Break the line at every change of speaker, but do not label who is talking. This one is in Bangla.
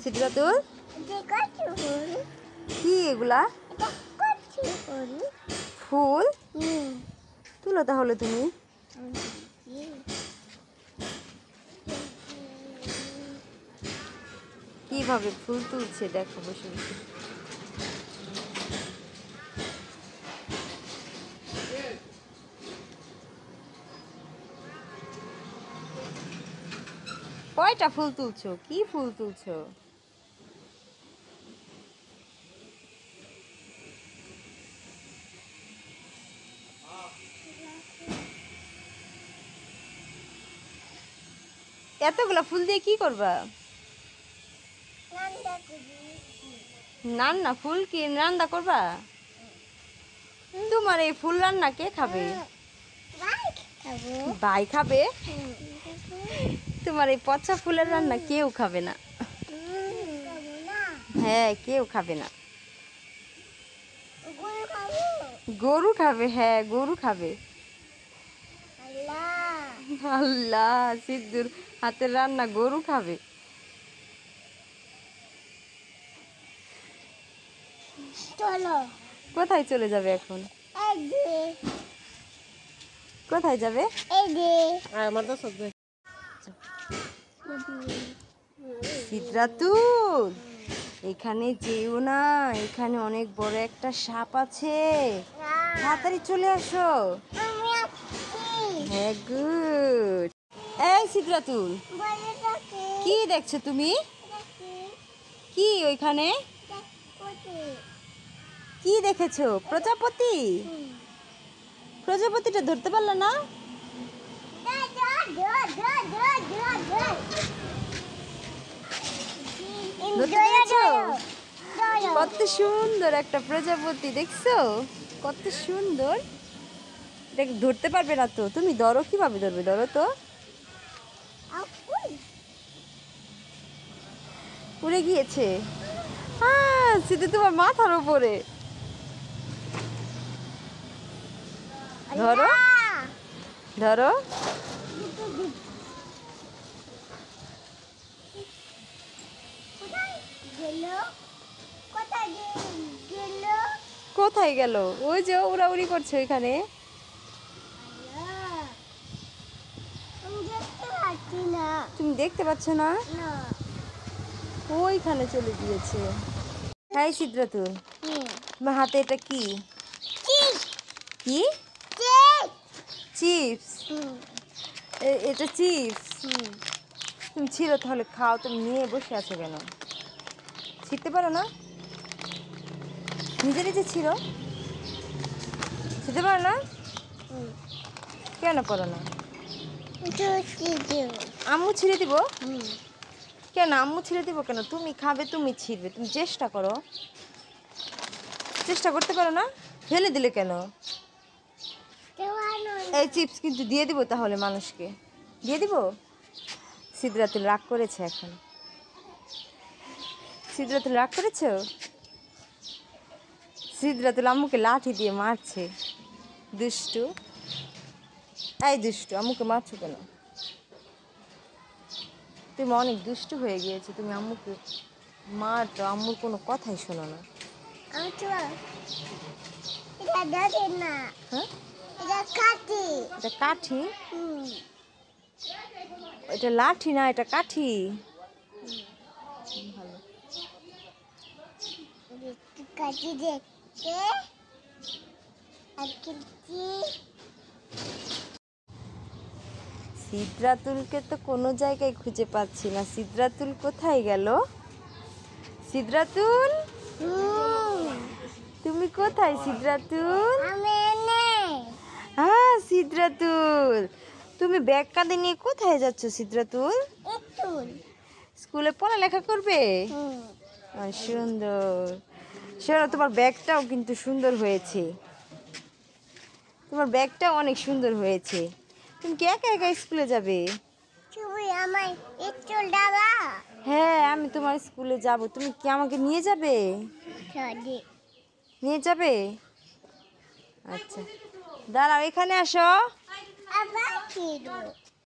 সিদ্ধাতুল কি এগুলা? ফুল তুলো তাহলে তুমি। কিভাবে ফুল তুলছে দেখো বসে বসে। কয়টা ফুল তুলছো? কি ফুল তুলছো? এতগুলা ফুল দিয়ে কি করবা? রান্না ফুল কি রান্না করবা? তোমার এই ফুল রান্না কে খাবে? ভাই খাবে। তোমার এই পচা ফুলের রান্না কেউ খাবে না। হ্যাঁ, কেউ খাবে না। গরু খাবে। হ্যাঁ, গরু খাবে। আল্লাহ, সিদ্ধুর হাতের রান্না গরু খাবে।
চলো,
কোথায় চলে যাবে এখন? কোথায় যাবে? সিদ্ধাতুল, এখানে যেও না, এখানে অনেক বড় একটা সাপ আছে। তাড়াতাড়ি চলে আসো। হ্যাঁ, গুড। এই সিদ্ধাতুল, কি দেখছো তুমি? কি ওইখানে কি দেখেছো? প্রজাপতি। প্রজাপতিটা ধরতে পারলে না? কত সুন্দর একটা প্রজাপতি, দেখছো কত সুন্দর। এটা ধরতে পারবে না তো, তুমি ধরো। কিভাবে ধরবে? ধরো তো। উড়ে গিয়েছে। হ্যাঁ, সেটা তোমার মাথার উপরে। ধরো ধরো। কোথায় গেল? ওই যে উড়াউড়ি করছে ওইখানে। তুমি দেখতে পাচ্ছ না? ওইখানে চলে গিয়েছে। হ্যাঁ সিদ্ধাতুল, তোমার হাতে এটা কি? কি চিপস? এটা চিপস? তুমি ছিঁড়ো তাহলে, খাও। তুমি নিয়ে বসে আছো কেন? ছিঁড়তে পারো না? নিজে নিজে ছিঁড়ো। ছিঁড়তে পারো না? কেন পারো না? আম্মু ছিঁড়ে দিব? কেন আম্মু ছিঁড়ে দিব কেন? তুমি খাবে, তুমি ছিঁড়বে। তুমি চেষ্টা করো। চেষ্টা করতে পারো না? ফেলে দিলে কেন? এই চিপস কিন্তু দিয়ে দিব তাহলে মানুষকে। দিয়ে দিব? সিদ্ধাতুল রাগ করেছে এখন। সিদ্ধাতুল রাগ করেছো? সিদ্ধাতুল আম্মুকে লাঠি দিয়ে মারছে। দুষ্টু। এই দুষ্টু, আম্মুকে মারছো কেন? তুমি অনেক দুষ্টু হয়ে গিয়েছো। তুমি আম্মুকে মারছো, আম্মুর কোনো কথাই শোনো না। হ্যাঁ, এটা কাঠি। এটা লাঠি না, এটা কাঠি। ভালো। সিদ্ধাতুলকে তো কোনো জায়গায় খুঁজে পাচ্ছি না। সিদ্ধাতুল কোথায় গেল? সিদ্ধাতুল, তুমি কোথায় সিদ্ধাতুল? হ্যাঁ সিদ্ধাতুল, তুমি ব্যাগ কাঁধে নিয়ে কোথায় যাচ্ছ সিদ্ধাতুল? স্কুলে পড়ালেখা করবে? সুন্দর। শোনো, তোমার ব্যাগটাও কিন্তু সুন্দর হয়েছে। তোমার ব্যাগটাও অনেক সুন্দর হয়েছে। তুমি কি একা একা স্কুলে যাবে? হ্যাঁ, আমি তোমার স্কুলে যাব। তুমি কি আমাকে নিয়ে যাবে? নিয়ে যাবে? আচ্ছা, দাঁড়াও, এখানে আসো।